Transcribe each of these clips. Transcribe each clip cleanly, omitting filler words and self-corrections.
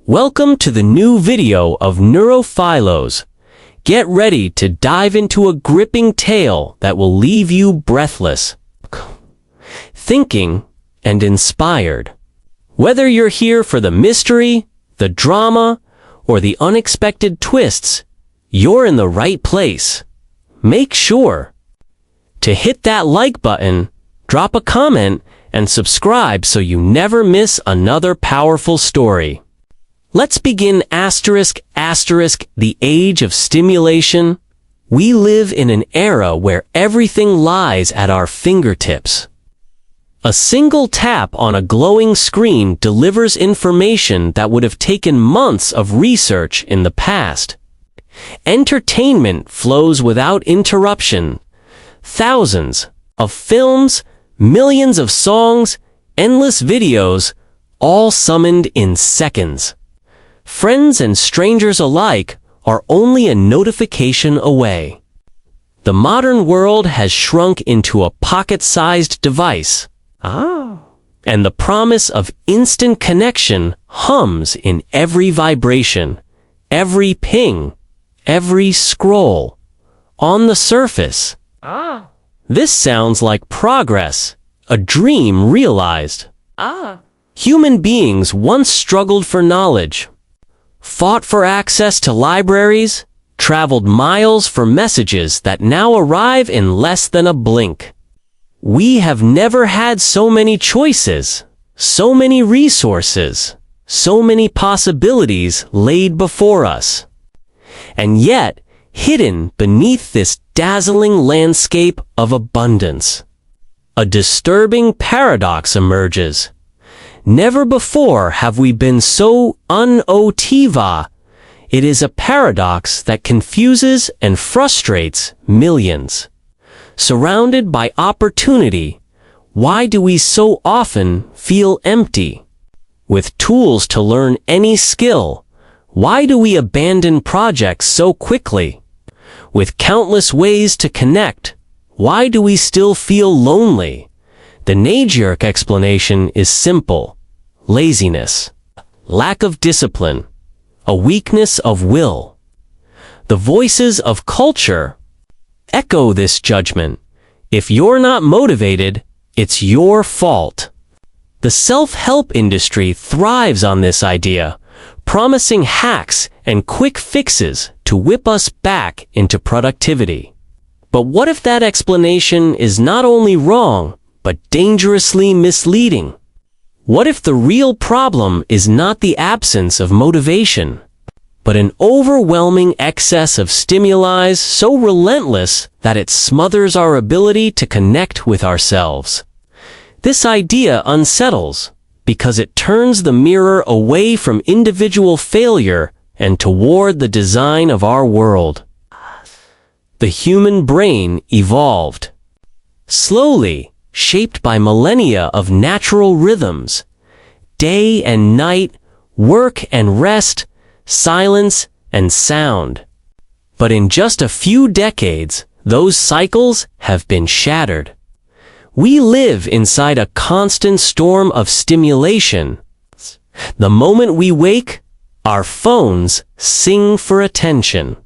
Welcome to the new video of NeuroPhilos. Get ready to dive into a gripping tale that will leave you breathless, thinking, and inspired. Whether you're here for the mystery, the drama, or the unexpected twists, you're in the right place. Make sure to hit that like button, drop a comment, and subscribe so you never miss another powerful story. Let's begin the age of stimulation. We live in an era where everything lies at our fingertips. A single tap on a glowing screen delivers information that would have taken months of research in the past. Entertainment flows without interruption. Thousands of films, millions of songs, endless videos, all summoned in seconds. Friends and strangers alike are only a notification away. The modern world has shrunk into a pocket-sized device. And the promise of instant connection hums in every vibration, every ping, every scroll. On the surface, this sounds like progress, a dream realized. Human beings once struggled for knowledge, fought for access to libraries, traveled miles for messages that now arrive in less than a blink. We have never had so many choices, so many resources, so many possibilities laid before us. And yet, hidden beneath this dazzling landscape of abundance, a disturbing paradox emerges. Never before have we been so unmotivated. It is a paradox that confuses and frustrates millions. Surrounded by opportunity, why do we so often feel empty? With tools to learn any skill, why do we abandon projects so quickly? With countless ways to connect, why do we still feel lonely? The knee-jerk explanation is simple: laziness, lack of discipline, a weakness of will. The voices of culture echo this judgment. If you're not motivated, it's your fault. The self-help industry thrives on this idea, promising hacks and quick fixes to whip us back into productivity. But what if that explanation is not only wrong, but dangerously misleading? What if the real problem is not the absence of motivation, but an overwhelming excess of stimuli so relentless that it smothers our ability to connect with ourselves? This idea unsettles because it turns the mirror away from individual failure and toward the design of our world. The human brain evolved slowly, shaped by millennia of natural rhythms, day and night, work and rest, silence and sound. But in just a few decades, those cycles have been shattered. We live inside a constant storm of stimulation. The moment we wake, our phones sing for attention.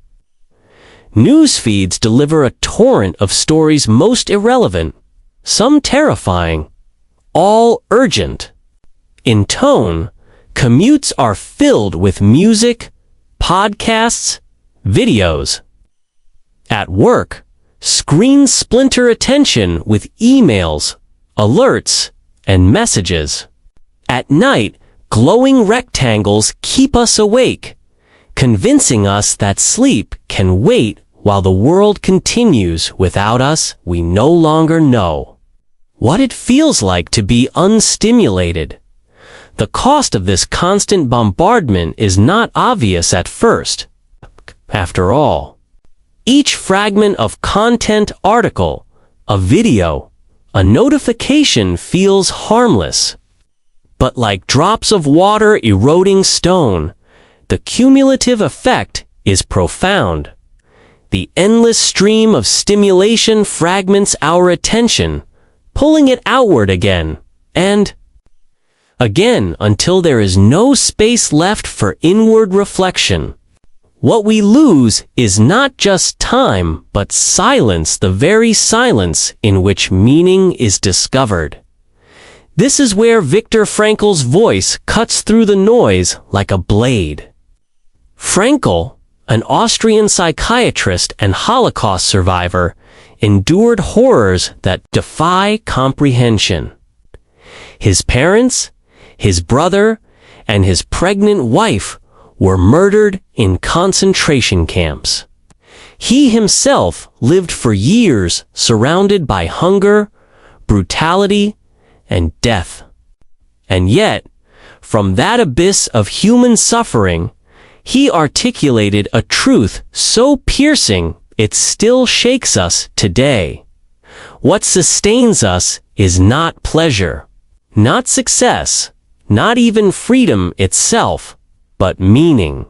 News feeds deliver a torrent of stories, most irrelevant, some terrifying, all urgent. In tone, commutes are filled with music, podcasts, videos. At work, screens splinter attention with emails, alerts, and messages. At night, glowing rectangles keep us awake, convincing us that sleep can wait while the world continues without us. We no longer know what it feels like to be unstimulated. The cost of this constant bombardment is not obvious at first. After all, each fragment of content, article, a video, a notification feels harmless. But like drops of water eroding stone, the cumulative effect is profound. The endless stream of stimulation fragments our attention, pulling it outward again, and Again, until there is no space left for inward reflection. What we lose is not just time, but silence, the very silence in which meaning is discovered. This is where Viktor Frankl's voice cuts through the noise like a blade. Frankl, an Austrian psychiatrist and Holocaust survivor, endured horrors that defy comprehension. His parents, his brother, and his pregnant wife were murdered in concentration camps. He himself lived for years surrounded by hunger, brutality, and death. And yet, from that abyss of human suffering, he articulated a truth so piercing it still shakes us today. What sustains us is not pleasure, not success, not even freedom itself, but meaning.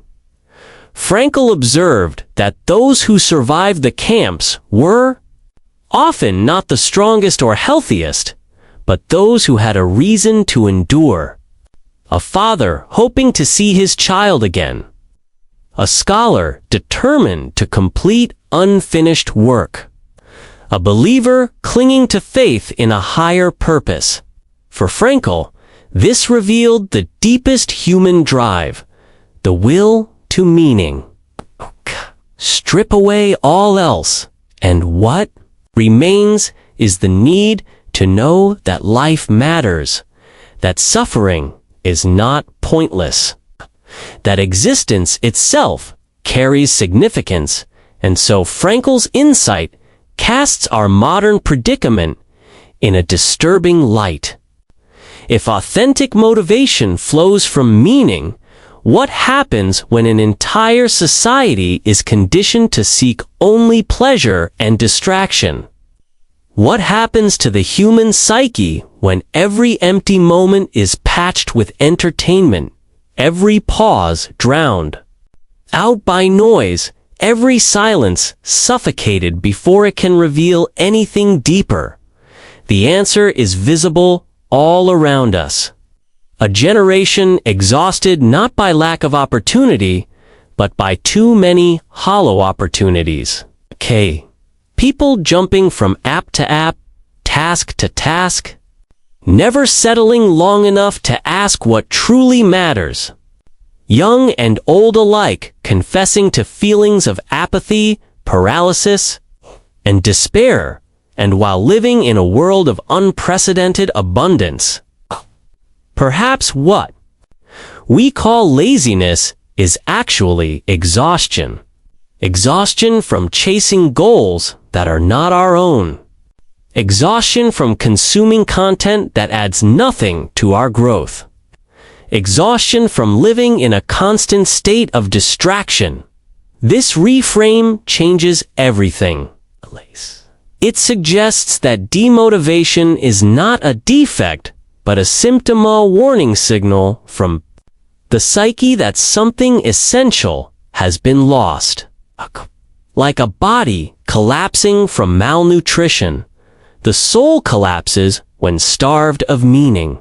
Frankl observed that those who survived the camps were often not the strongest or healthiest, but those who had a reason to endure. A father hoping to see his child again. A scholar determined to complete unfinished work. A believer clinging to faith in a higher purpose. For Frankl, this revealed the deepest human drive, the will to meaning. Strip away all else, and what remains is the need to know that life matters, that suffering is not pointless, that existence itself carries significance, and so Frankl's insight casts our modern predicament in a disturbing light. If authentic motivation flows from meaning, what happens when an entire society is conditioned to seek only pleasure and distraction? What happens to the human psyche when every empty moment is patched with entertainment, every pause drowned out by noise, every silence suffocated before it can reveal anything deeper? The answer is visible all around us. A generation exhausted not by lack of opportunity, but by too many hollow opportunities. People jumping from app to app, task to task, never settling long enough to ask what truly matters. Young and old alike confessing to feelings of apathy, paralysis, and despair, and while living in a world of unprecedented abundance. Perhaps what we call laziness is actually exhaustion. Exhaustion from chasing goals that are not our own. Exhaustion from consuming content that adds nothing to our growth. Exhaustion from living in a constant state of distraction. This reframe changes everything. It suggests that demotivation is not a defect, but a symptom, a warning signal from the psyche that something essential has been lost. Like a body collapsing from malnutrition, the soul collapses when starved of meaning.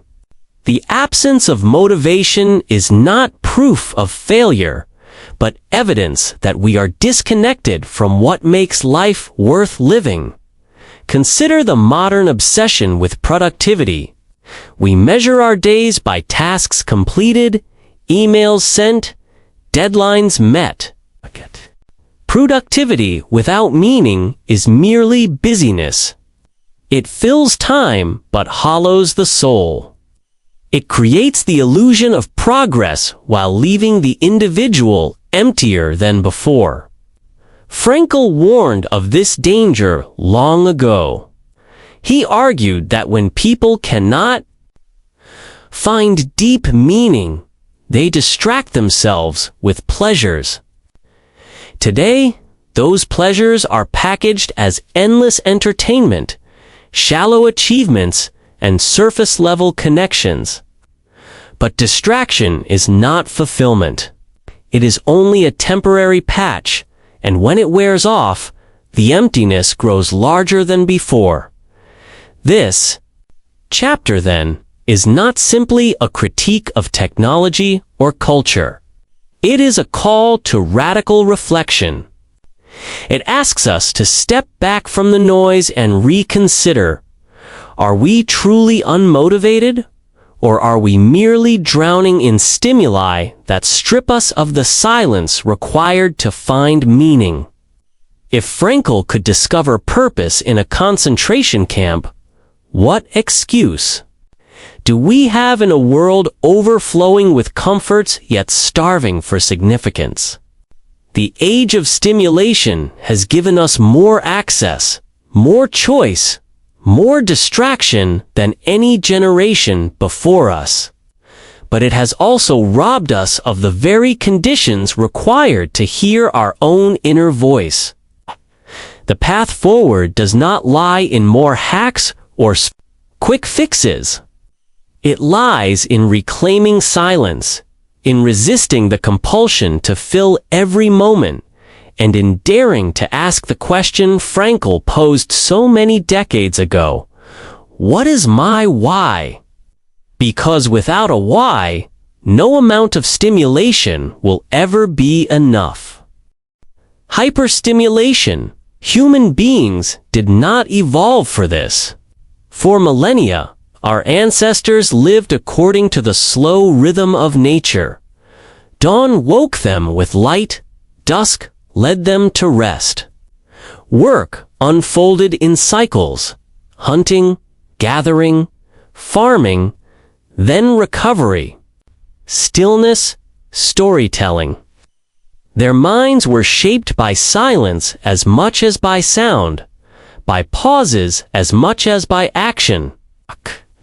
The absence of motivation is not proof of failure, but evidence that we are disconnected from what makes life worth living. Consider the modern obsession with productivity. We measure our days by tasks completed, emails sent, deadlines met. Productivity without meaning is merely busyness. It fills time but hollows the soul. It creates the illusion of progress while leaving the individual emptier than before. Frankl warned of this danger long ago. He argued that when people cannot find deep meaning, they distract themselves with pleasures. Today, those pleasures are packaged as endless entertainment, shallow achievements, and surface-level connections. But distraction is not fulfillment. It is only a temporary patch, and when it wears off, the emptiness grows larger than before. This chapter, then, is not simply a critique of technology or culture. It is a call to radical reflection. It asks us to step back from the noise and reconsider, are we truly unmotivated? Or are we merely drowning in stimuli that strip us of the silence required to find meaning? If Frankl could discover purpose in a concentration camp, what excuse do we have in a world overflowing with comforts yet starving for significance? The age of stimulation has given us more access, more choice, more distraction than any generation before us. But it has also robbed us of the very conditions required to hear our own inner voice. The path forward does not lie in more hacks or quick fixes. It lies in reclaiming silence, in resisting the compulsion to fill every moment, and in daring to ask the question Frankl posed so many decades ago, what is my why? Because without a why, no amount of stimulation will ever be enough. Hyperstimulation. Human beings did not evolve for this. For millennia, our ancestors lived according to the slow rhythm of nature. Dawn woke them with light, dusk led them to rest. Work unfolded in cycles, hunting, gathering, farming, then recovery, stillness, storytelling. Their minds were shaped by silence as much as by sound, by pauses as much as by action.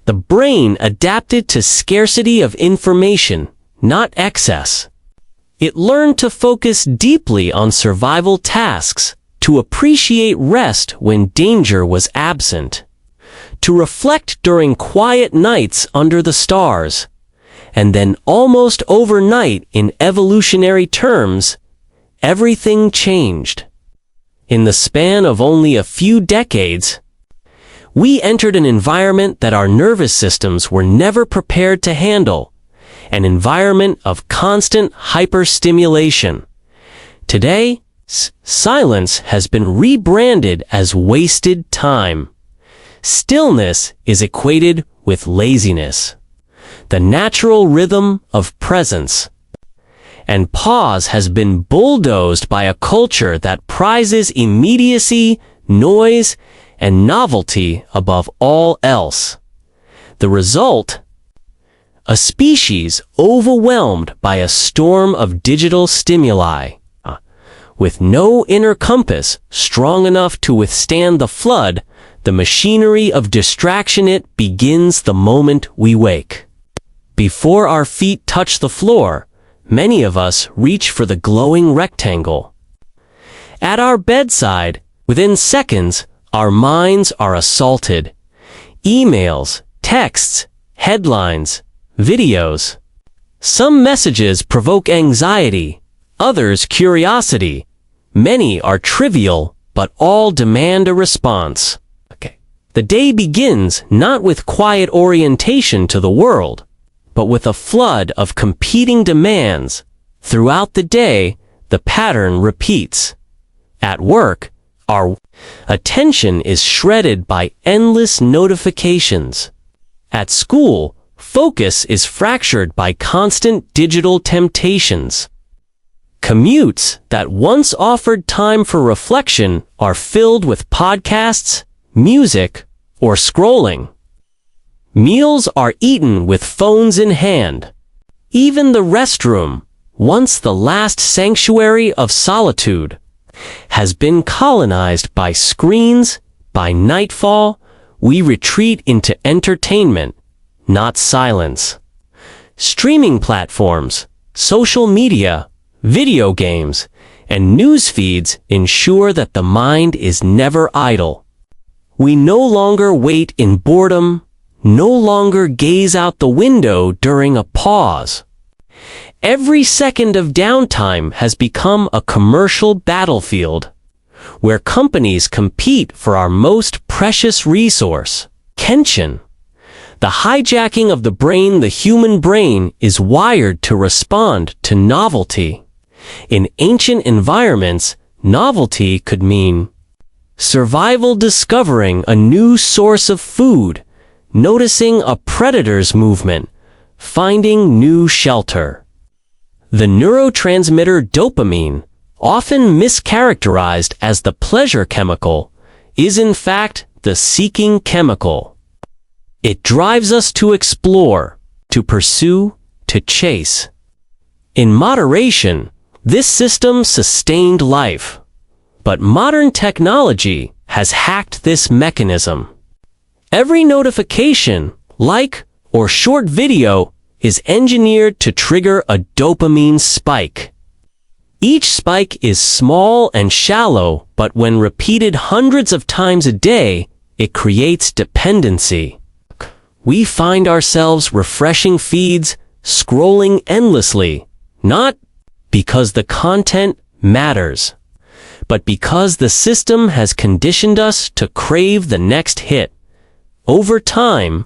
The brain adapted to scarcity of information, not excess. It learned to focus deeply on survival tasks, to appreciate rest when danger was absent, to reflect during quiet nights under the stars, and then almost overnight in evolutionary terms, everything changed. In the span of only a few decades, we entered an environment that our nervous systems were never prepared to handle, an environment of constant hyperstimulation. Today, silence has been rebranded as wasted time. Stillness is equated with laziness, the natural rhythm of presence. And pause has been bulldozed by a culture that prizes immediacy, noise, and novelty above all else. The result? A species overwhelmed by a storm of digital stimuli, with no inner compass strong enough to withstand the flood. The machinery of distraction it begins the moment we wake. Before our feet touch the floor, many of us reach for the glowing rectangle. At our bedside, within seconds, our minds are assaulted. Emails, texts, headlines, videos. Some messages provoke anxiety, others curiosity. Many are trivial, but all demand a response. The day begins not with quiet orientation to the world, but with a flood of competing demands. Throughout the day, the pattern repeats. At work, our attention is shredded by endless notifications. At school, focus is fractured by constant digital temptations. Commutes that once offered time for reflection are filled with podcasts, music, or scrolling. Meals are eaten with phones in hand. Even the restroom, once the last sanctuary of solitude, has been colonized by screens. By nightfall, we retreat into entertainment, not silence. Streaming platforms, social media, video games, and news feeds ensure that the mind is never idle. We no longer wait in boredom, no longer gaze out the window during a pause. Every second of downtime has become a commercial battlefield, where companies compete for our most precious resource, attention. The hijacking of the brain. The human brain is wired to respond to novelty. In ancient environments, novelty could mean survival, discovering a new source of food, noticing a predator's movement, finding new shelter. The neurotransmitter dopamine, often mischaracterized as the pleasure chemical, is in fact the seeking chemical. It drives us to explore, to pursue, to chase. In moderation, this system sustained life. But modern technology has hacked this mechanism. Every notification, like, or short video is engineered to trigger a dopamine spike. Each spike is small and shallow, but when repeated hundreds of times a day, it creates dependency. We find ourselves refreshing feeds, scrolling endlessly, not because the content matters, but because the system has conditioned us to crave the next hit. Over time,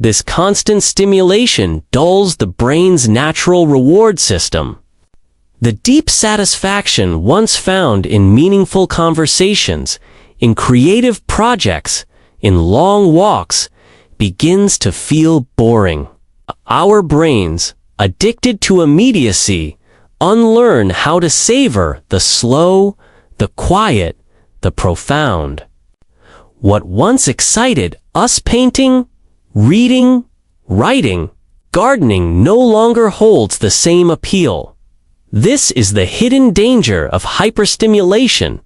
this constant stimulation dulls the brain's natural reward system. The deep satisfaction once found in meaningful conversations, in creative projects, in long walks, begins to feel boring. Our brains, addicted to immediacy, unlearn how to savor the slow, the quiet, the profound. What once excited us, painting, reading, writing, gardening, no longer holds the same appeal. This is the hidden danger of hyperstimulation.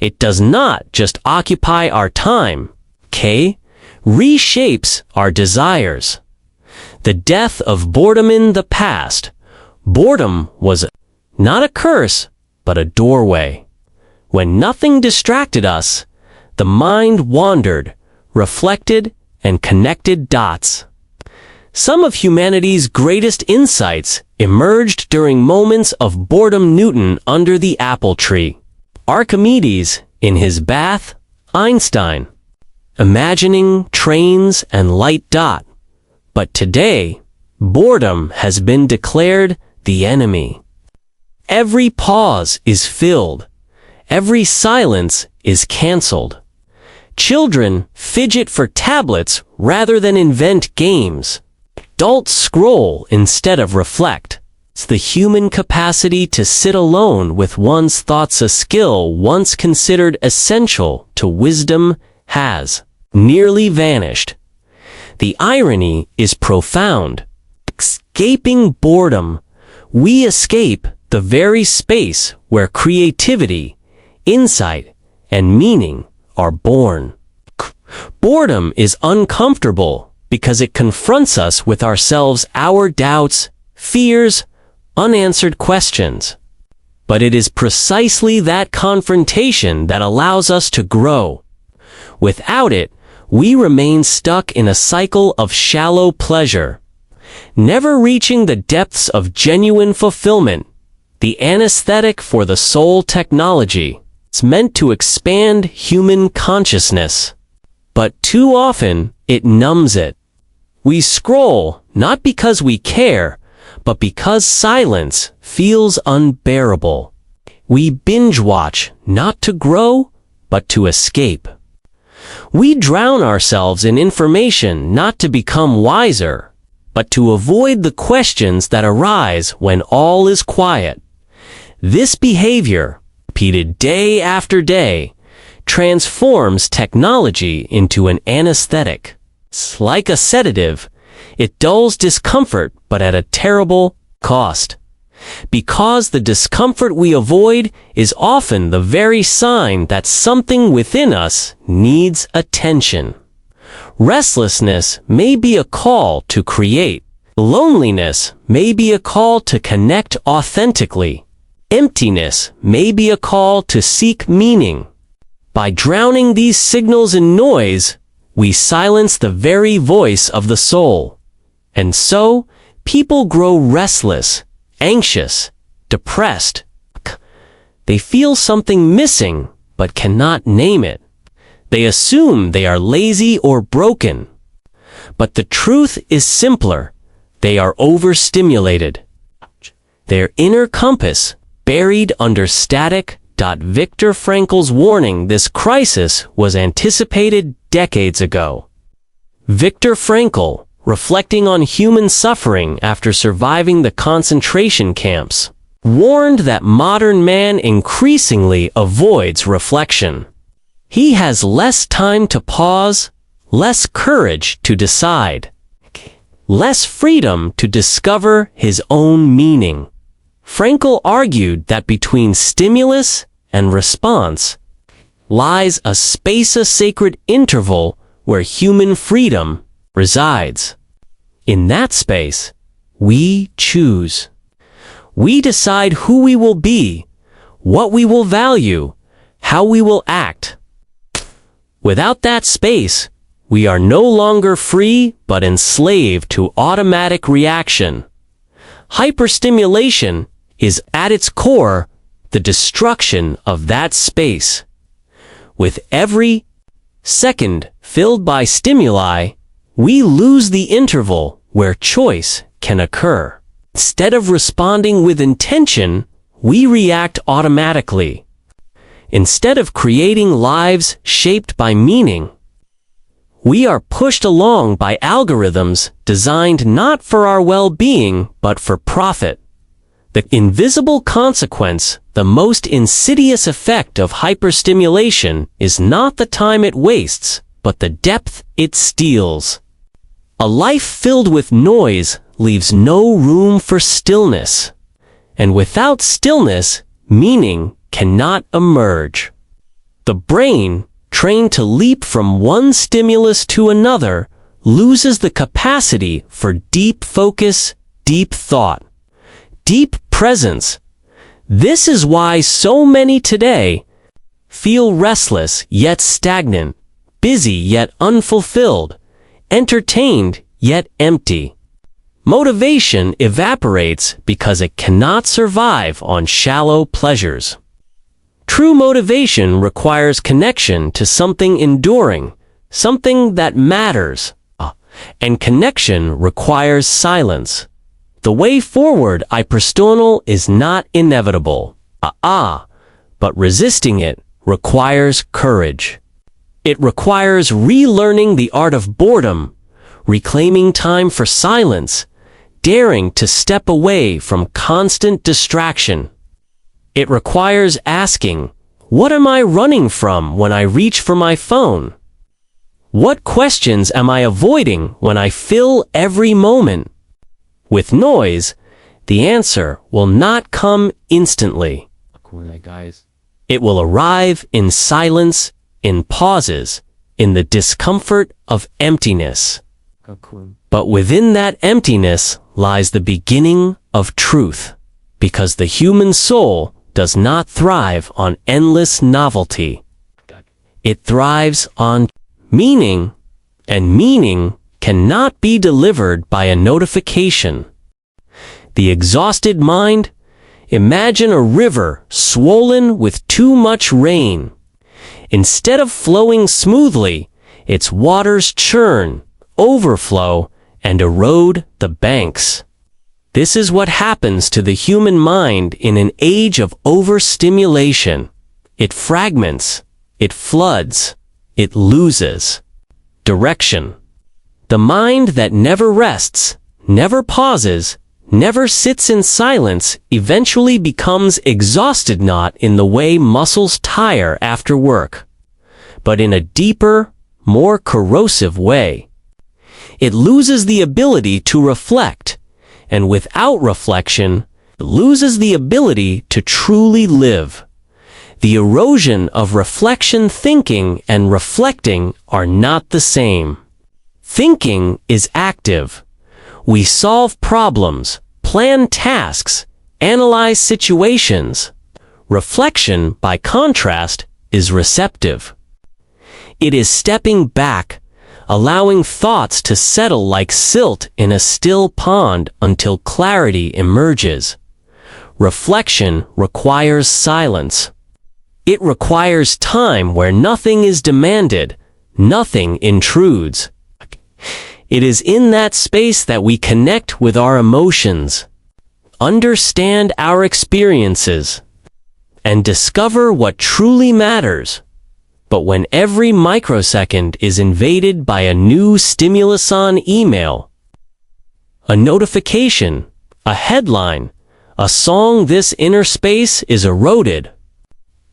It does not just occupy our time, reshapes our desires. The death of boredom. In the past, boredom was not a curse, but a doorway. When nothing distracted us, the mind wandered, reflected, and connected dots. Some of humanity's greatest insights emerged during moments of boredom. Newton under the apple tree, Archimedes in his bath, Einstein imagining trains and light. But today, boredom has been declared the enemy. Every pause is filled. Every silence is canceled. Children fidget for tablets rather than invent games. Adults scroll instead of reflect. It's the human capacity to sit alone with one's thoughts, a skill once considered essential to wisdom, has nearly vanished. The irony is profound. Escaping boredom, we escape the very space where creativity, insight, and meaning are born. Boredom is uncomfortable because it confronts us with ourselves, our doubts, fears, unanswered questions. But it is precisely that confrontation that allows us to grow. Without it, we remain stuck in a cycle of shallow pleasure, never reaching the depths of genuine fulfillment. The anesthetic for the soul. Technology is meant to expand human consciousness, but too often it numbs it. We scroll not because we care, but because silence feels unbearable. We binge watch not to grow, but to escape. We drown ourselves in information not to become wiser, but to avoid the questions that arise when all is quiet. This behavior, repeated day after day, transforms technology into an anesthetic. Like a sedative, it dulls discomfort, but at a terrible cost. Because the discomfort we avoid is often the very sign that something within us needs attention. Restlessness may be a call to create. Loneliness may be a call to connect authentically. Emptiness may be a call to seek meaning. By drowning these signals in noise, we silence the very voice of the soul. And so, people grow restless, anxious, depressed. They feel something missing, but cannot name it. They assume they are lazy or broken. But the truth is simpler. They are overstimulated. Their inner compass, buried under static. Viktor Frankl's warning this crisis was anticipated decades ago. Viktor Frankl, reflecting on human suffering after surviving the concentration camps, warned that modern man increasingly avoids reflection. He has less time to pause, less courage to decide, less freedom to discover his own meaning. Frankl argued that between stimulus and response lies a sacred interval where human freedom resides. In that space, we choose. We decide who we will be, what we will value, how we will act. Without that space, we are no longer free but enslaved to automatic reaction. Hyperstimulation is at its core the destruction of that space. With every second filled by stimuli, we lose the interval where choice can occur. Instead of responding with intention, we react automatically. Instead of creating lives shaped by meaning, we are pushed along by algorithms designed not for our well-being but for profit. The invisible consequence, the most insidious effect of hyperstimulation, is not the time it wastes, but the depth it steals. A life filled with noise leaves no room for stillness. And without stillness, meaning cannot emerge. The brain, trained to leap from one stimulus to another, loses the capacity for deep focus, deep thought, deep presence. This is why so many today feel restless yet stagnant, busy yet unfulfilled, entertained yet empty. Motivation evaporates because it cannot survive on shallow pleasures. True motivation requires connection to something enduring, something that matters, and connection requires silence. The way forward hyperstonal is not inevitable, but resisting it requires courage. It requires relearning the art of boredom, reclaiming time for silence, daring to step away from constant distraction. It requires asking, what am I running from when I reach for my phone? What questions am I avoiding when I fill every moment? With noise, the answer will not come instantly. It will arrive in silence, in pauses, in the discomfort of emptiness. But within that emptiness lies the beginning of truth, because the human soul does not thrive on endless novelty. It thrives on meaning, and meaning cannot be delivered by a notification. The exhausted mind, imagine a river swollen with too much rain. Instead of flowing smoothly, its waters churn, overflow, and erode the banks. This is what happens to the human mind in an age of overstimulation. It fragments, it floods, it loses direction. The mind that never rests, never pauses, never sits in silence eventually becomes exhausted, not in the way muscles tire after work, but in a deeper, more corrosive way. It loses the ability to reflect, and without reflection, loses the ability to truly live. The erosion of reflection. Thinking and reflecting are not the same. Thinking is active. We solve problems, plan tasks, analyze situations. Reflection, by contrast, is receptive. It is stepping back, allowing thoughts to settle like silt in a still pond until clarity emerges. Reflection requires silence. It requires time where nothing is demanded, nothing intrudes. It is in that space that we connect with our emotions, understand our experiences, and discover what truly matters. But when every microsecond is invaded by a new stimulus on email, a notification, a headline, a song, this inner space is eroded.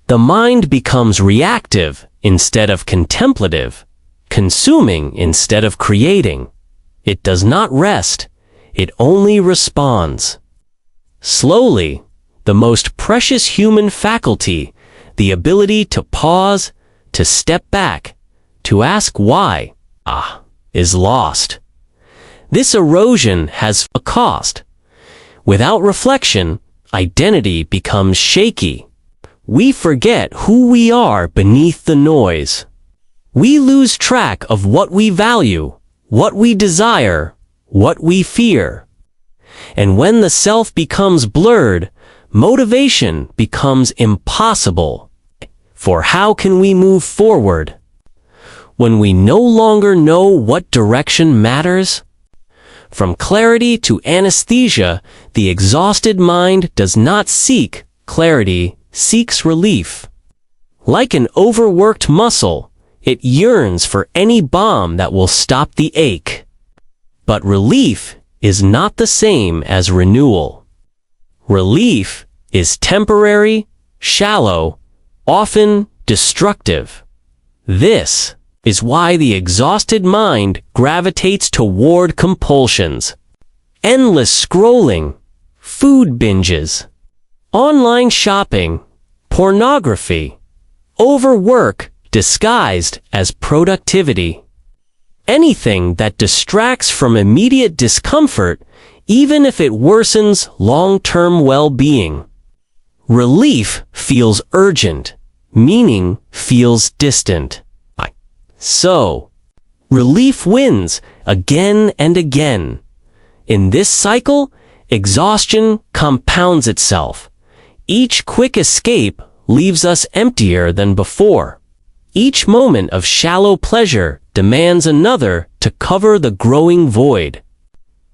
The mind becomes reactive instead of contemplative, consuming instead of creating. It does not rest, it only responds. Slowly, the most precious human faculty, the ability to pause, to step back, to ask why, is lost. This erosion has a cost. Without reflection, identity becomes shaky. We forget who we are beneath the noise. We lose track of what we value, what we desire, what we fear. And when the self becomes blurred, motivation becomes impossible. For how can we move forward when we no longer know what direction matters? From clarity to anesthesia, the exhausted mind does not seek clarity, seeks relief. Like an overworked muscle, it yearns for any balm that will stop the ache. But relief is not the same as renewal. Relief is temporary, shallow, often destructive. This is why the exhausted mind gravitates toward compulsions. Endless scrolling, food binges, online shopping, pornography, overwork disguised as productivity. Anything that distracts from immediate discomfort, even if it worsens long-term well-being. Relief feels urgent, meaning feels distant. So, relief wins again and again. In this cycle, exhaustion compounds itself. Each quick escape leaves us emptier than before. Each moment of shallow pleasure demands another to cover the growing void.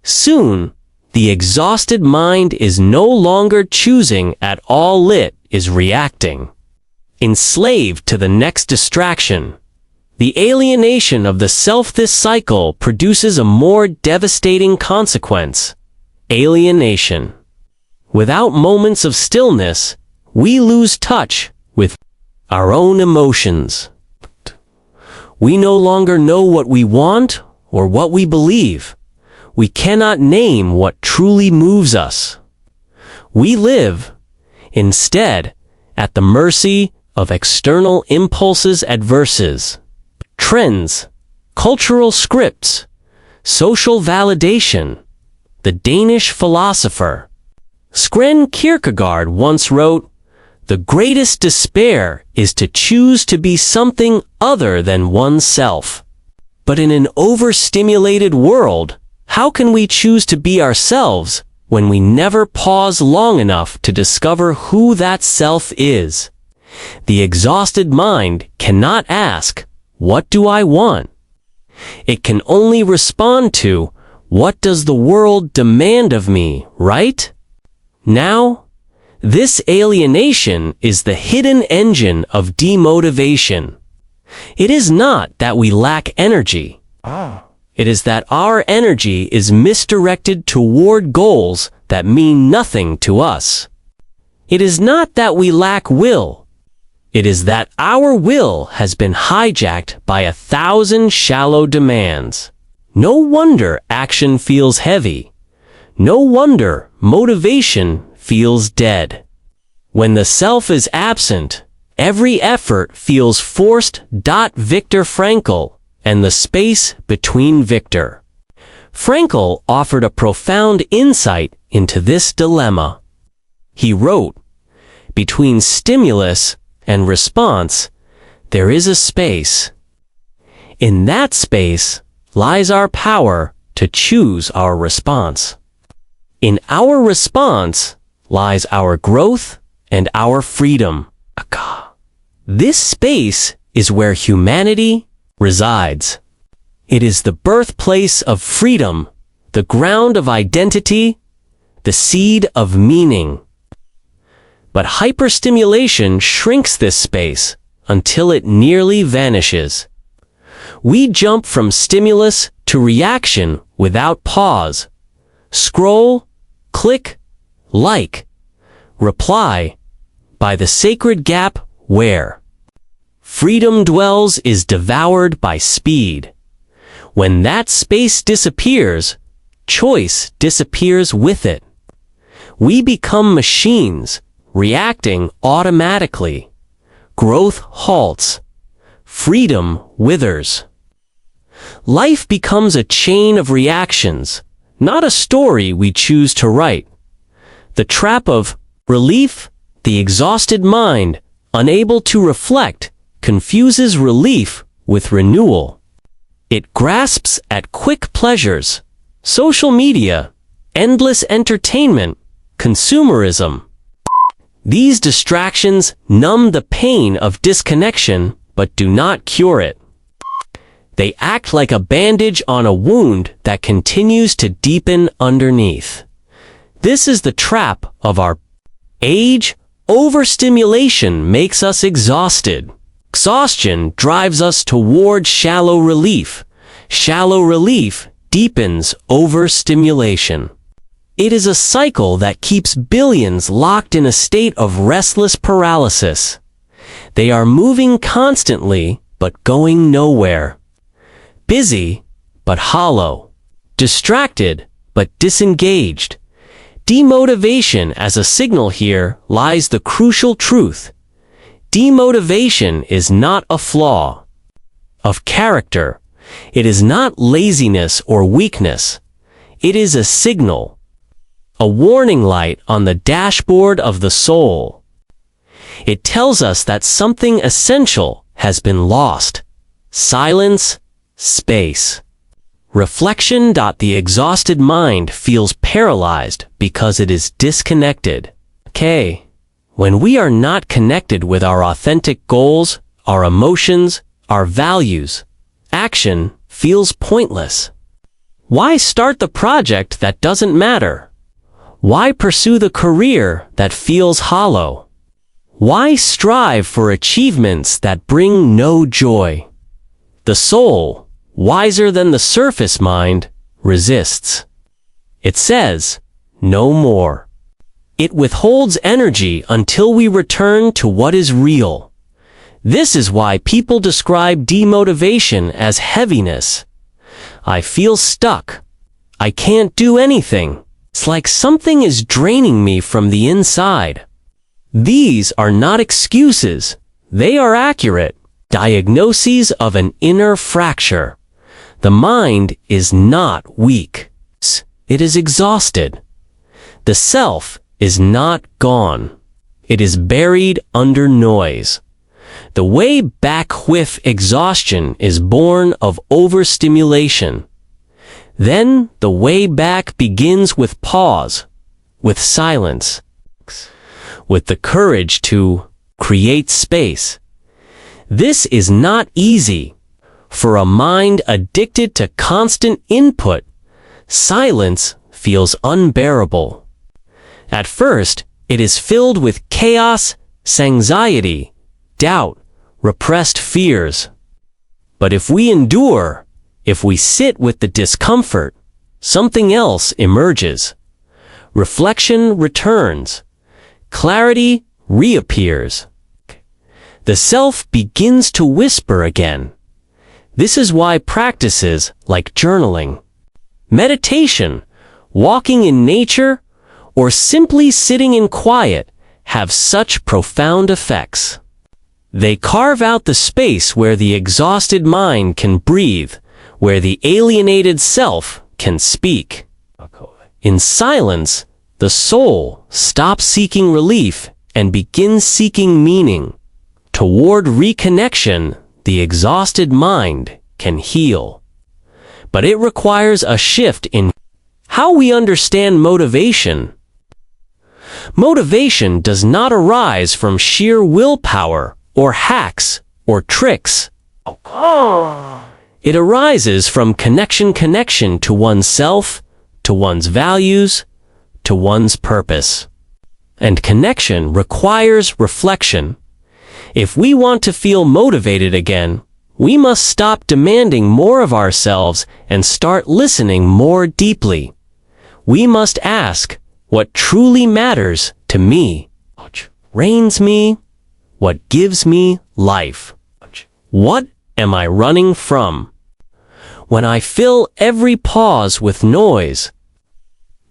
Soon, the exhausted mind is no longer choosing at all, it is reacting. Enslaved to the next distraction. The alienation of the self. This cycle produces a more devastating consequence: alienation. Without moments of stillness, we lose touch with our own emotions. We no longer know what we want or what we believe. We cannot name what truly moves us. We live, instead, at the mercy of external impulses, adverses, trends, cultural scripts, social validation. The Danish philosopher Søren Kierkegaard once wrote, "The greatest despair is to choose to be something other than oneself." But in an overstimulated world, how can we choose to be ourselves when we never pause long enough to discover who that self is? The exhausted mind cannot ask, "What do I want?" It can only respond to, "What does the world demand of me, right now?" This alienation is the hidden engine of demotivation. It is not that we lack energy. It is that our energy is misdirected toward goals that mean nothing to us. It is not that we lack will. It is that our will has been hijacked by 1,000 shallow demands. No wonder action feels heavy. No wonder motivation feels dead. When the self is absent, every effort feels forced. Viktor Frankl and the space between. Viktor Frankl offered a profound insight into this dilemma. He wrote, "Between stimulus and response, there is a space. In that space lies our power to choose our response. In our response lies our growth and our freedom." This space is where humanity resides. It is the birthplace of freedom, the ground of identity, the seed of meaning. But hyperstimulation shrinks this space until it nearly vanishes. We jump from stimulus to reaction without pause. Scroll, click, like, reply, by the sacred gap where freedom dwells is devoured by speed. When that space disappears, choice disappears with it. We become machines, reacting automatically. Growth halts. Freedom withers. Life becomes a chain of reactions, not a story we choose to write. The trap of relief, the exhausted mind, unable to reflect, confuses relief with renewal. It grasps at quick pleasures, social media, endless entertainment, consumerism. These distractions numb the pain of disconnection but do not cure it. They act like a bandage on a wound that continues to deepen underneath. This is the trap of our age. Overstimulation makes us exhausted. Exhaustion drives us toward shallow relief. Shallow relief deepens overstimulation. It is a cycle that keeps billions locked in a state of restless paralysis. They are moving constantly, but going nowhere. Busy, but hollow. Distracted, but disengaged. Demotivation as a signal here lies the crucial truth. Demotivation is not a flaw of character. It is not laziness or weakness. It is a signal, a warning light on the dashboard of the soul. It tells us that something essential has been lost. Silence, space. Reflection. The exhausted mind feels paralyzed because it is disconnected. When we are not connected with our authentic goals, our emotions, our values, action feels pointless. Why start the project that doesn't matter? Why pursue the career that feels hollow? Why strive for achievements that bring no joy? The soul, wiser than the surface mind, resists. It says, no more. It withholds energy until we return to what is real. This is why people describe demotivation as heaviness. I feel stuck. I can't do anything. It's like something is draining me from the inside. These are not excuses. They are accurate diagnoses of an inner fracture. The mind is not weak. It is exhausted. The self is not gone. It is buried under noise. The way back with exhaustion is born of overstimulation. Then the way back begins with pause, with silence, with the courage to create space. This is not easy. For a mind addicted to constant input, silence feels unbearable. At first, it is filled with chaos, anxiety, doubt, repressed fears. But if we endure, if we sit with the discomfort, something else emerges. Reflection returns. Clarity reappears. The self begins to whisper again. This is why practices like journaling, meditation, walking in nature, or simply sitting in quiet have such profound effects. They carve out the space where the exhausted mind can breathe, where the alienated self can speak. In silence, the soul stops seeking relief and begins seeking meaning. Toward reconnection, the exhausted mind can heal. But it requires a shift in how we understand motivation. Motivation does not arise from sheer willpower or hacks or tricks. It arises from connection to oneself, to one's values, to one's purpose. And connection requires reflection. If we want to feel motivated again, we must stop demanding more of ourselves and start listening more deeply. We must ask, what truly matters to me? What reigns me? What gives me life? What am I running from? When I fill every pause with noise,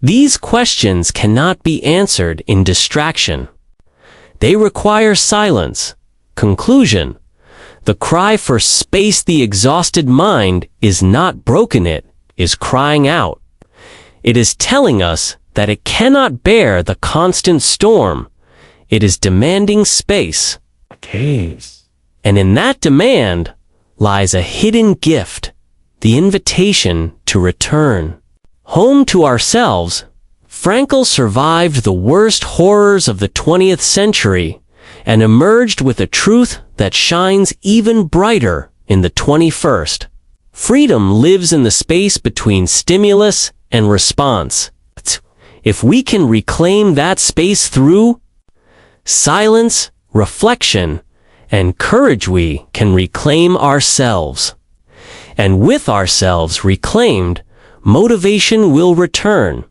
these questions cannot be answered in distraction. They require silence. Conclusion: the cry for space. The exhausted mind is not broken, it is crying out. It is telling us that it cannot bear the constant storm. It is demanding space. And in that demand lies a hidden gift, the invitation to return. Home to ourselves, Frankl survived the worst horrors of the 20th century and emerged with a truth that shines even brighter in the 21st. Freedom lives in the space between stimulus and response. If we can reclaim that space through silence, reflection, and courage, we can reclaim ourselves. And with ourselves reclaimed, motivation will return,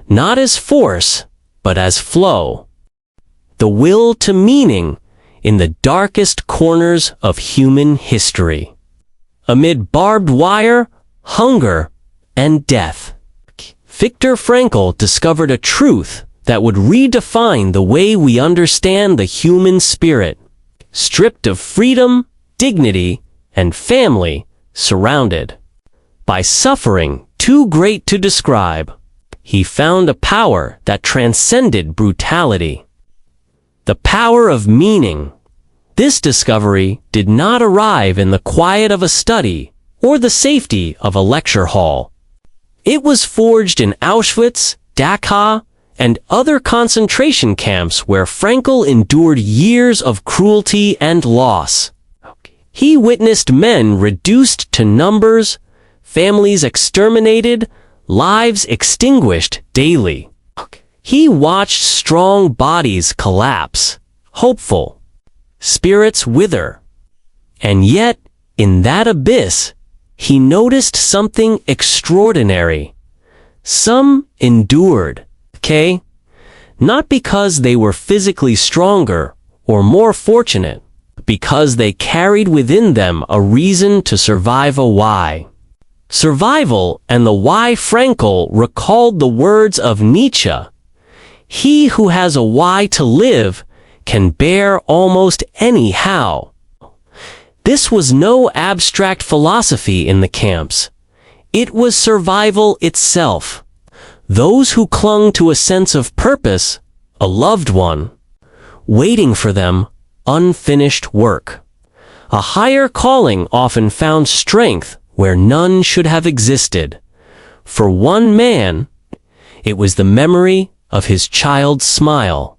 not as force, but as flow. The will to meaning in the darkest corners of human history. Amid barbed wire, hunger, and death, Viktor Frankl discovered a truth that would redefine the way we understand the human spirit. Stripped of freedom, dignity, and family, surrounded by suffering too great to describe, he found a power that transcended brutality. The power of meaning. This discovery did not arrive in the quiet of a study or the safety of a lecture hall. It was forged in Auschwitz, Dachau, and other concentration camps where Frankl endured years of cruelty and loss. He witnessed men reduced to numbers, families exterminated, lives extinguished daily. He watched strong bodies collapse, hopeful spirits wither. And yet, in that abyss, he noticed something extraordinary. Some endured, not because they were physically stronger or more fortunate, but because they carried within them a reason to survive, a why. Survival and the why. Frankl recalled the words of Nietzsche: "He who has a why to live can bear almost any how." This was no abstract philosophy in the camps. It was survival itself. Those who clung to a sense of purpose, a loved one, waiting for them, unfinished work. A higher calling often found strength where none should have existed. For one man, it was the memory of his child's smile.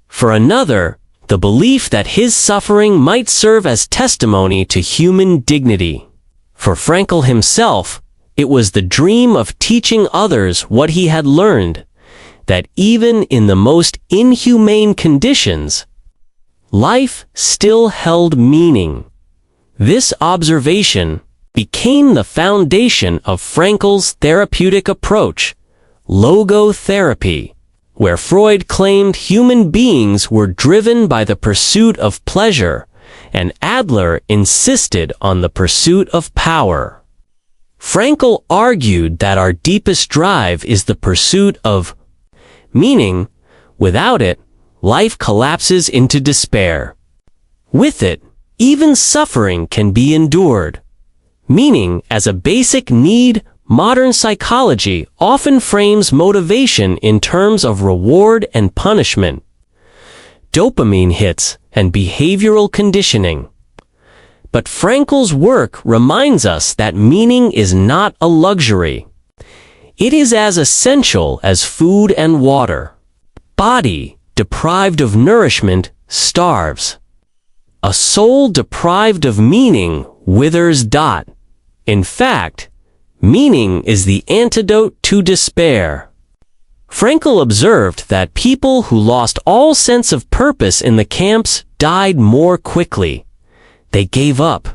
For another, the belief that his suffering might serve as testimony to human dignity. For Frankl himself, it was the dream of teaching others what he had learned, that even in the most inhumane conditions, life still held meaning. This observation became the foundation of Frankl's therapeutic approach, logotherapy, where Freud claimed human beings were driven by the pursuit of pleasure, and Adler insisted on the pursuit of power. Frankl argued that our deepest drive is the pursuit of meaning. Without it, life collapses into despair. With it, even suffering can be endured. Meaning as a basic need, modern psychology often frames motivation in terms of reward and punishment, dopamine hits, and behavioral conditioning. But Frankl's work reminds us that meaning is not a luxury. It is as essential as food and water. Body deprived of nourishment starves. A soul deprived of meaning withers. In fact, meaning is the antidote to despair. Frankl observed that people who lost all sense of purpose in the camps died more quickly. They gave up.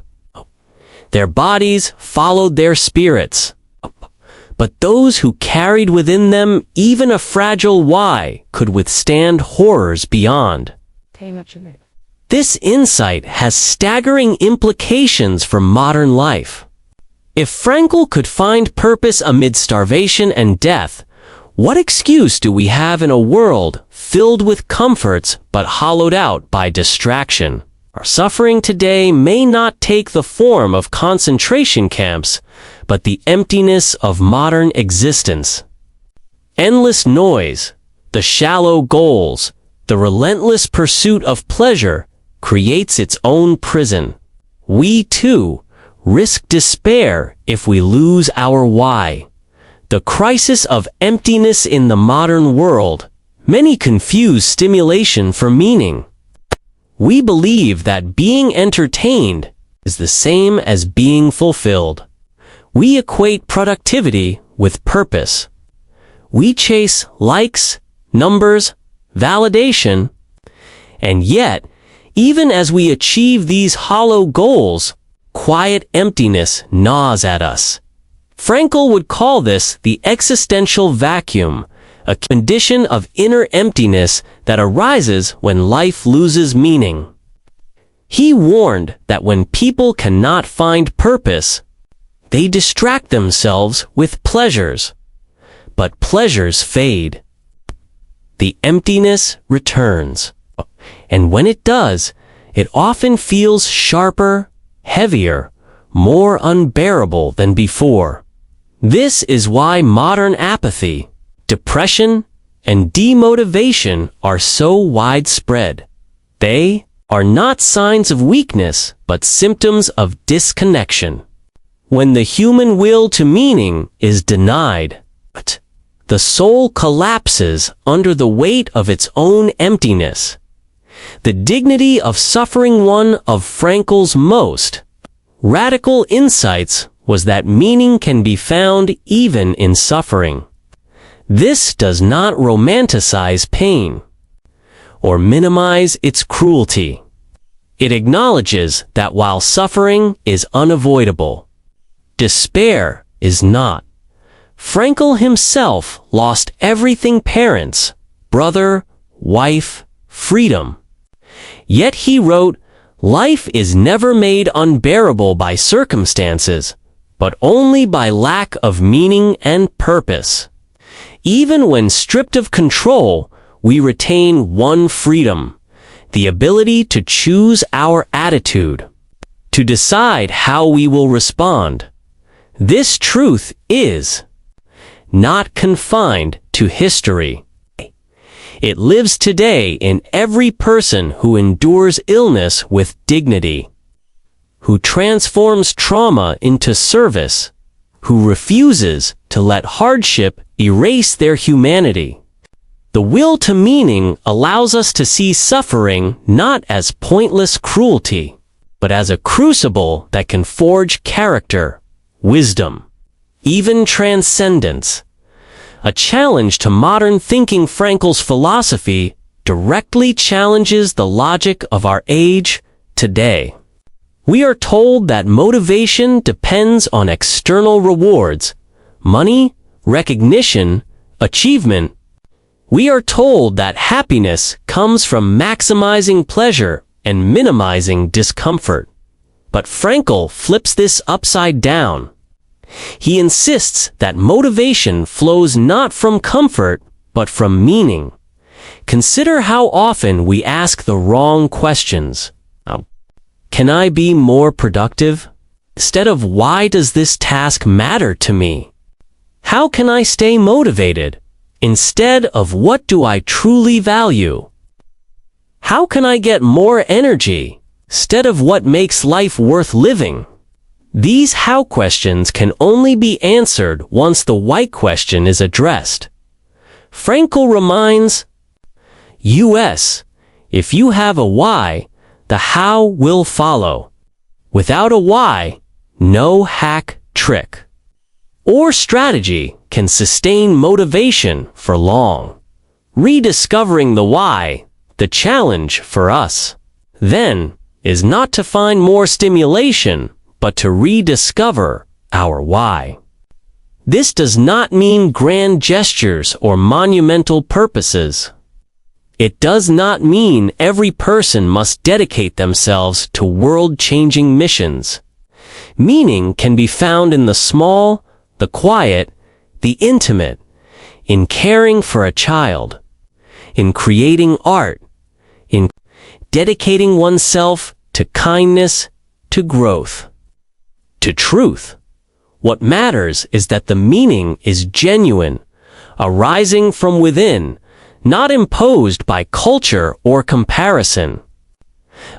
Their bodies followed their spirits. But those who carried within them even a fragile why could withstand horrors beyond. This insight has staggering implications for modern life. If Frankl could find purpose amid starvation and death, what excuse do we have in a world filled with comforts but hollowed out by distraction? Our suffering today may not take the form of concentration camps, but the emptiness of modern existence. Endless noise, the shallow goals, the relentless pursuit of pleasure creates its own prison. We, too, risk despair if we lose our why. The crisis of emptiness in the modern world. Many confuse stimulation for meaning. We believe that being entertained is the same as being fulfilled. We equate productivity with purpose. We chase likes, numbers, validation, and yet, even as we achieve these hollow goals, quiet emptiness gnaws at us. Frankl would call this the existential vacuum, a condition of inner emptiness that arises when life loses meaning. He warned that when people cannot find purpose, they distract themselves with pleasures. But pleasures fade. The emptiness returns. And when it does, it often feels sharper, heavier, more unbearable than before. This is why modern apathy, depression, and demotivation are so widespread. They are not signs of weakness, but symptoms of disconnection. When the human will to meaning is denied, the soul collapses under the weight of its own emptiness. The dignity of suffering. One of Frankl's most radical insights was that meaning can be found even in suffering. This does not romanticize pain or minimize its cruelty. It acknowledges that while suffering is unavoidable, despair is not. Frankl himself lost everything: parents, brother, wife, freedom. Yet he wrote, "Life is never made unbearable by circumstances, but only by lack of meaning and purpose." Even when stripped of control, we retain one freedom: the ability to choose our attitude, to decide how we will respond. This truth is not confined to history. It lives today in every person who endures illness with dignity, who transforms trauma into service, who refuses to let hardship erase their humanity. The will to meaning allows us to see suffering not as pointless cruelty, but as a crucible that can forge character, wisdom, even transcendence. A challenge to modern thinking. Frankl's philosophy directly challenges the logic of our age today. We are told that motivation depends on external rewards, money, recognition, achievement. We are told that happiness comes from maximizing pleasure and minimizing discomfort. But Frankl flips this upside down. He insists that motivation flows not from comfort, but from meaning. Consider how often we ask the wrong questions. Can I be more productive? Instead of, why does this task matter to me? How can I stay motivated? Instead of, what do I truly value? How can I get more energy? Instead of, what makes life worth living? These how questions can only be answered once the why question is addressed. Frankl reminds us, if you have a why, the how will follow. Without a why, no hack trick or strategy can sustain motivation for long. Rediscovering the why, the challenge for us, then, is not to find more stimulation, but to rediscover our why. This does not mean grand gestures or monumental purposes. It does not mean every person must dedicate themselves to world-changing missions. Meaning can be found in the small, the quiet, the intimate, in caring for a child, in creating art, in dedicating oneself to kindness, to growth, to truth. What matters is that the meaning is genuine, arising from within, not imposed by culture or comparison.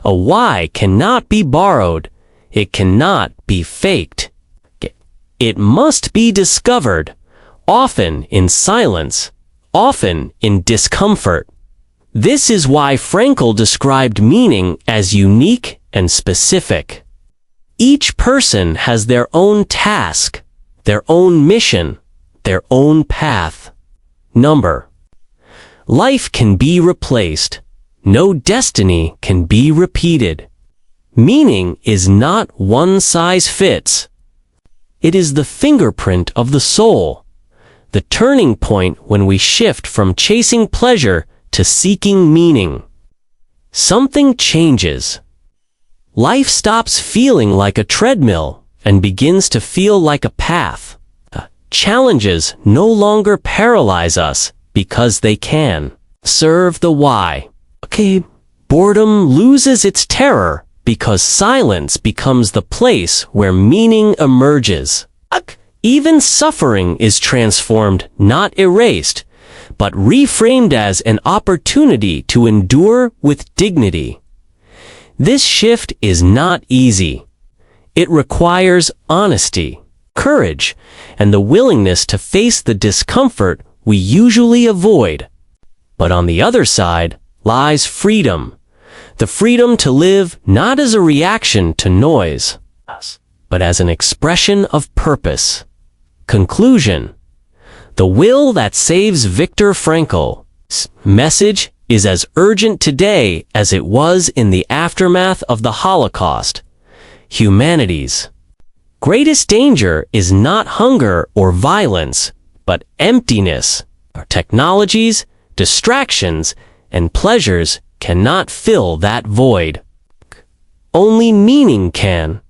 A why cannot be borrowed, it cannot be faked. It must be discovered, often in silence, often in discomfort. This is why Frankl described meaning as unique and specific. Each person has their own task, their own mission, their own path. Life can be replaced. No destiny can be repeated. Meaning is not one size fits. It is the fingerprint of the soul, the turning point when we shift from chasing pleasure to seeking meaning. Something changes. Life stops feeling like a treadmill and begins to feel like a path. Challenges no longer paralyze us because they can serve the why. Boredom loses its terror because silence becomes the place where meaning emerges. Even suffering is transformed, not erased, but reframed as an opportunity to endure with dignity. This shift is not easy. It requires honesty, courage, and the willingness to face the discomfort we usually avoid. But on the other side lies freedom. The freedom to live not as a reaction to noise, but as an expression of purpose. Conclusion. The will that saves Viktor Frankl's message is as urgent today as it was in the aftermath of the Holocaust. Humanity's greatest danger is not hunger or violence, but emptiness. Our technologies, distractions, and pleasures cannot fill that void. Only meaning can.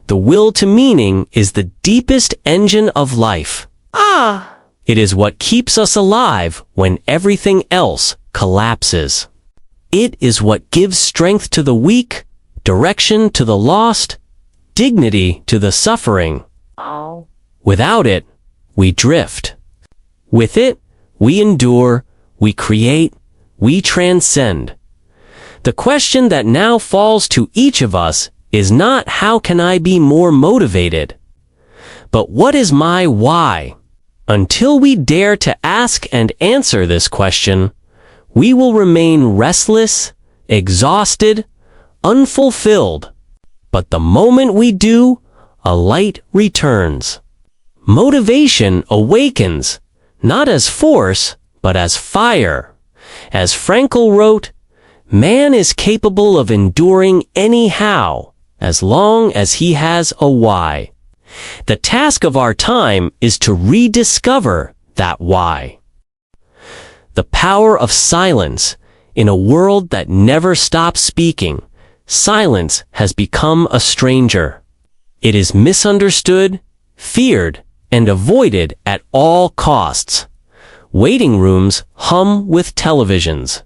The will to meaning is the deepest engine of life. It is what keeps us alive when everything else collapses. It is what gives strength to the weak, direction to the lost, dignity to the suffering. Without it, we drift. With it, we endure, we create, we transcend. The question that now falls to each of us is not how can I be more motivated, but what is my why? Until we dare to ask and answer this question, we will remain restless, exhausted, unfulfilled. But the moment we do, a light returns. Motivation awakens, not as force, but as fire. As Frankl wrote, man is capable of enduring anyhow, as long as he has a why. The task of our time is to rediscover that why. The power of silence. In a world that never stops speaking, silence has become a stranger. It is misunderstood, feared, and avoided at all costs. Waiting rooms hum with televisions.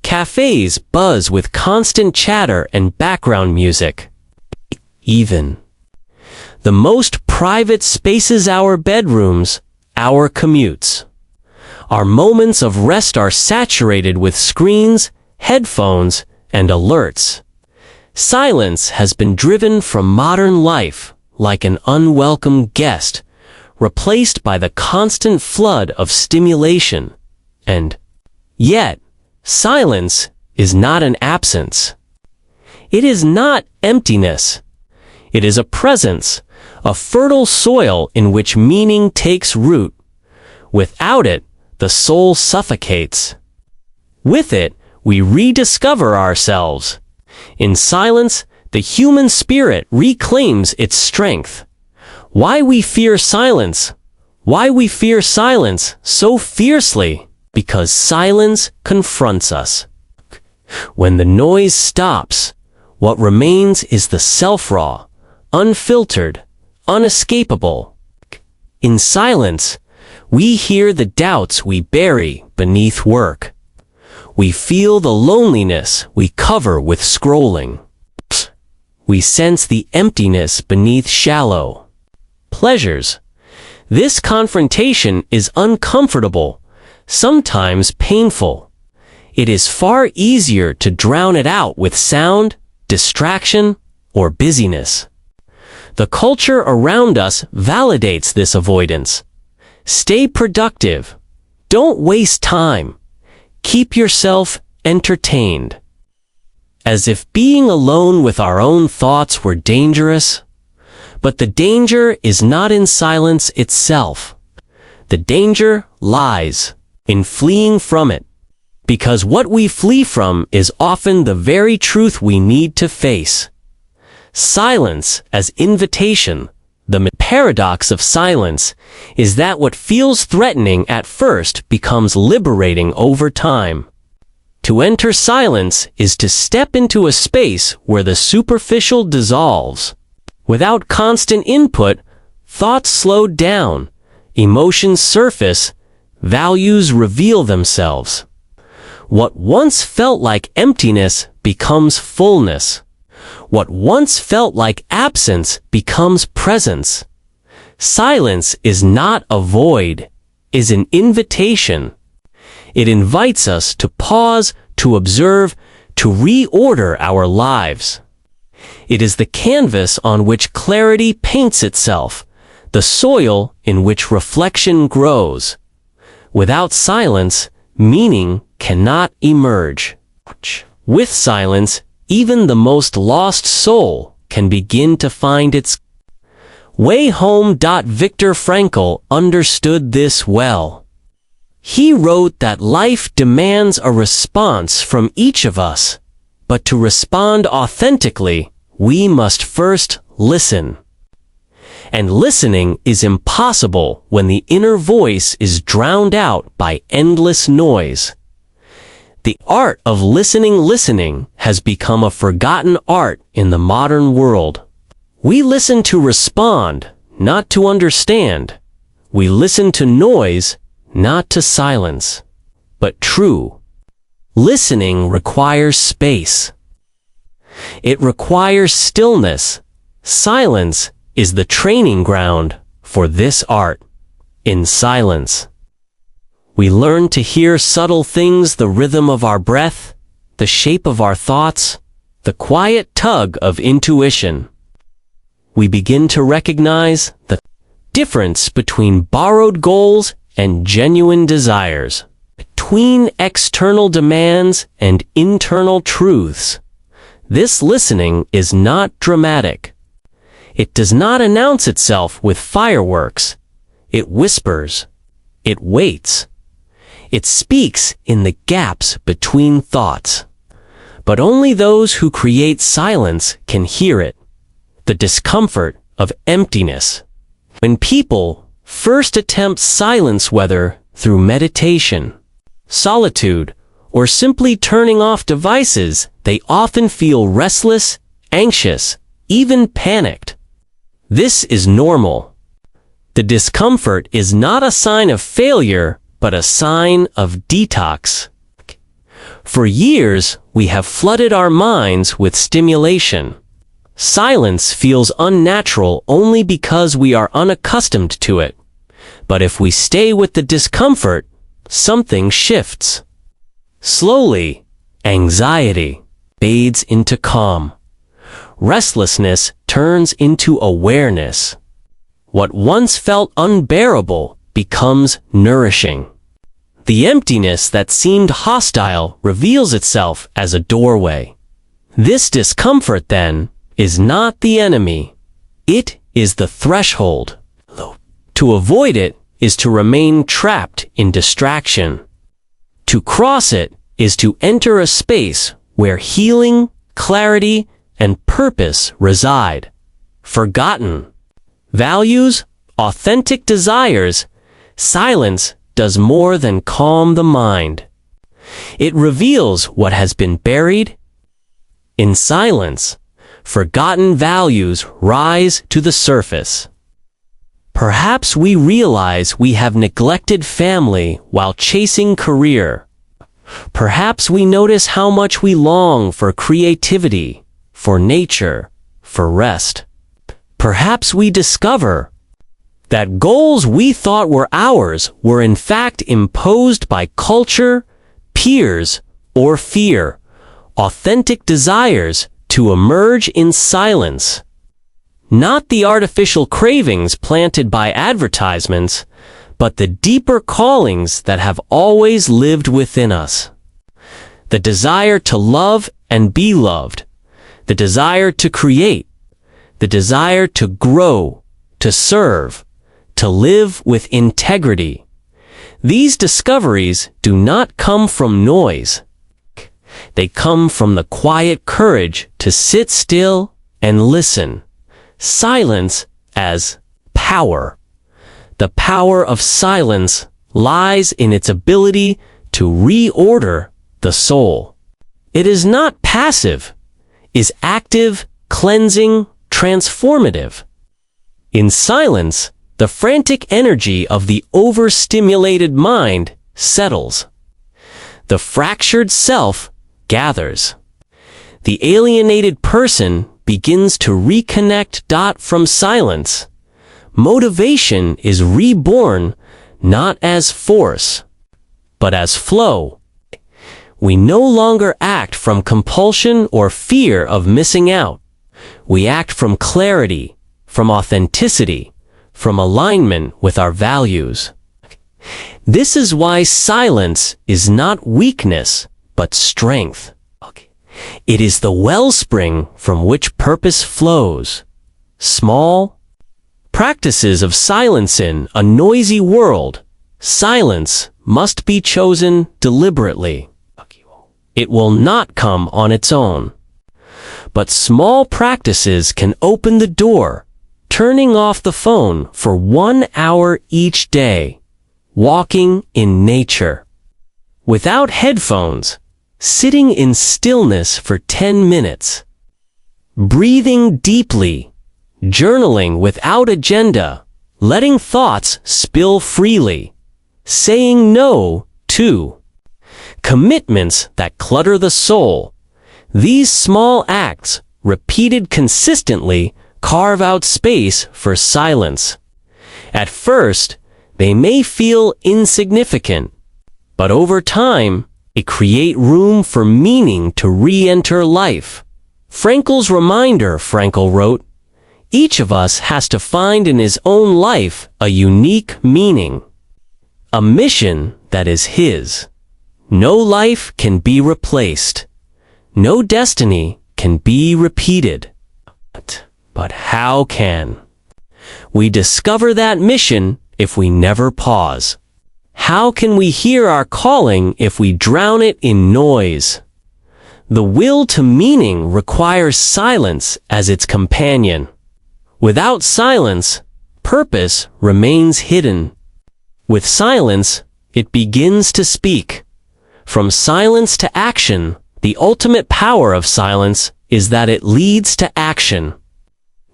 Cafes buzz with constant chatter and background music. Even the most private spaces, our bedrooms, our commutes. Our moments of rest are saturated with screens, headphones, and alerts. Silence has been driven from modern life like an unwelcome guest, replaced by the constant flood of stimulation. And yet, silence is not an absence. It is not emptiness. It is a presence, a fertile soil in which meaning takes root. Without it, the soul suffocates. With it, we rediscover ourselves. In silence, the human spirit reclaims its strength. Why we fear silence? Why we fear silence so fiercely? Because silence confronts us. When the noise stops, what remains is the self-raw, unfiltered, unescapable. In silence, we hear the doubts we bury beneath work. We feel the loneliness we cover with scrolling. We sense the emptiness beneath shallow pleasures. This confrontation is uncomfortable, sometimes painful. It is far easier to drown it out with sound, distraction, or busyness. The culture around us validates this avoidance. Stay productive. Don't waste time. Keep yourself entertained. As if being alone with our own thoughts were dangerous. But the danger is not in silence itself. The danger lies in fleeing from it. Because what we flee from is often the very truth we need to face. Silence as invitation. The paradox of silence is that what feels threatening at first becomes liberating over time. To enter silence is to step into a space where the superficial dissolves. Without constant input, thoughts slow down, emotions surface, values reveal themselves. What once felt like emptiness becomes fullness. What once felt like absence becomes presence. Silence is not a void, is an invitation. It invites us to pause, to observe, to reorder our lives. It is the canvas on which clarity paints itself, the soil in which reflection grows. Without silence, meaning cannot emerge. With silence, even the most lost soul can begin to find its way home. Viktor Frankl understood this well. He wrote that life demands a response from each of us, but to respond authentically, we must first listen. And listening is impossible when the inner voice is drowned out by endless noise. The art of listening has become a forgotten art in the modern world. We listen to respond, not to understand. We listen to noise, not to silence. But true listening requires space. It requires stillness. Silence is the training ground for this art. In silence, we learn to hear subtle things, the rhythm of our breath, the shape of our thoughts, the quiet tug of intuition. We begin to recognize the difference between borrowed goals and genuine desires, between external demands and internal truths. This listening is not dramatic. It does not announce itself with fireworks. It whispers. It waits. It speaks in the gaps between thoughts. But only those who create silence can hear it. The discomfort of emptiness. When people first attempt silence, whether through meditation, solitude, or simply turning off devices, they often feel restless, anxious, even panicked. This is normal. The discomfort is not a sign of failure, but a sign of detox. For years, we have flooded our minds with stimulation. Silence feels unnatural only because we are unaccustomed to it. But if we stay with the discomfort, something shifts. Slowly, anxiety fades into calm. Restlessness turns into awareness. What once felt unbearable becomes nourishing. The emptiness that seemed hostile reveals itself as a doorway. This discomfort, then, is not the enemy. It is the threshold. To avoid it is to remain trapped in distraction. To cross it is to enter a space where healing, clarity, and purpose reside. Forgotten values, authentic desires, silence does more than calm the mind. It reveals what has been buried. In silence, forgotten values rise to the surface. Perhaps we realize we have neglected family while chasing career. Perhaps we notice how much we long for creativity, for nature, for rest. Perhaps we discover that goals we thought were ours were in fact imposed by culture, peers, or fear, authentic desires to emerge in silence. Not the artificial cravings planted by advertisements, but the deeper callings that have always lived within us. The desire to love and be loved, the desire to create, the desire to grow, to serve, to live with integrity. These discoveries do not come from noise. They come from the quiet courage to sit still and listen. Silence as power. The power of silence lies in its ability to reorder the soul. It is not passive, is active, cleansing, transformative. In silence, the frantic energy of the overstimulated mind settles. The fractured self gathers. The alienated person begins to reconnect. From silence, motivation is reborn not as force, but as flow. We no longer act from compulsion or fear of missing out. We act from clarity, from authenticity, from alignment with our values. This is why silence is not weakness, but strength. It is the wellspring from which purpose flows. Small practices of silence in a noisy world. Silence must be chosen deliberately. It will not come on its own. But small practices can open the door, turning off the phone for 1 hour each day, walking in nature. Without headphones, sitting in stillness for 10 minutes. Breathing deeply, journaling without agenda, letting thoughts spill freely. Saying no to commitments that clutter the soul. These small acts, repeated consistently, carve out space for silence. At first, they may feel insignificant, but over time, they create room for meaning to re-enter life. Frankl's reminder, Frankl wrote, each of us has to find in his own life a unique meaning, a mission that is his. No life can be replaced. No destiny can be repeated. But how can we discover that mission if we never pause? How can we hear our calling if we drown it in noise? The will to meaning requires silence as its companion. Without silence, purpose remains hidden. With silence, it begins to speak. From silence to action, the ultimate power of silence is that it leads to action.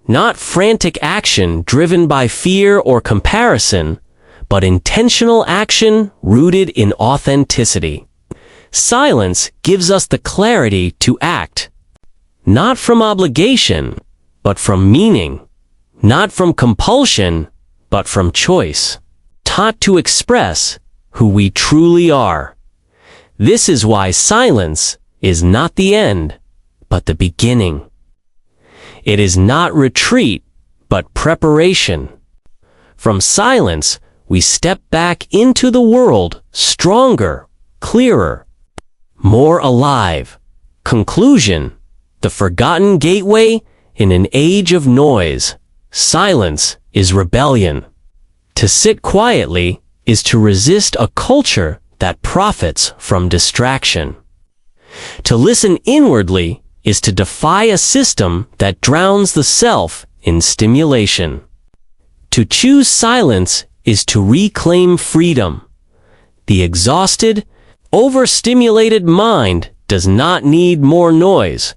Not frantic action driven by fear or comparison, but intentional action rooted in authenticity. Silence gives us the clarity to act, not from obligation, but from meaning, not from compulsion, but from choice, taught to express who we truly are. This is why silence is not the end, but the beginning. It is not retreat, but preparation. From silence, we step back into the world stronger, clearer, more alive. Conclusion: the forgotten gateway in an age of noise. Silence is rebellion. To sit quietly is to resist a culture that profits from distraction. To listen inwardly is to defy a system that drowns the self in stimulation. To choose silence is to reclaim freedom. The exhausted, overstimulated mind does not need more noise,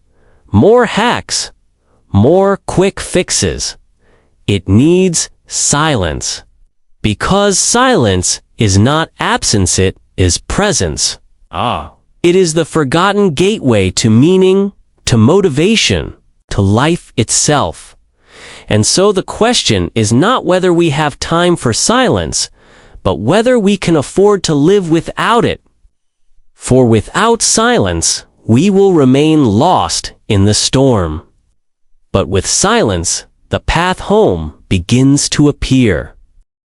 more hacks, more quick fixes. It needs silence. Because silence is not absence, it is presence. It is the forgotten gateway to meaning, to motivation, to life itself. And so the question is not whether we have time for silence, but whether we can afford to live without it. For without silence, we will remain lost in the storm. But with silence, the path home begins to appear.